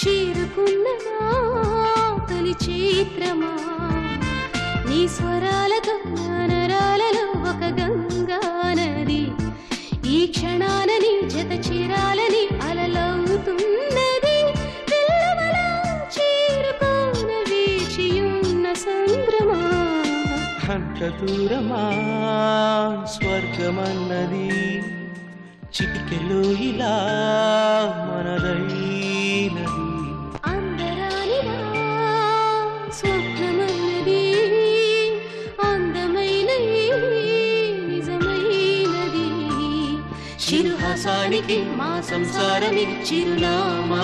చేరుకున్నదా తొలి చైత్రమా నీ స్వరాలతో నరాలలో ఒక గంగా నది ఈ క్షణాలని జత చేరాలని అలలవుతున్నది తెల్లవలా చేరుకోన వేచియున్న సంద్రమా అంత దూరమా స్వర్గమన్నది చిటికెలో ఇలా మనదైనది అందరానిదా స్వప్నమన్నది అందమైన నిజమైనది చిరుహాసానికి మా సంసారమే చిరునామా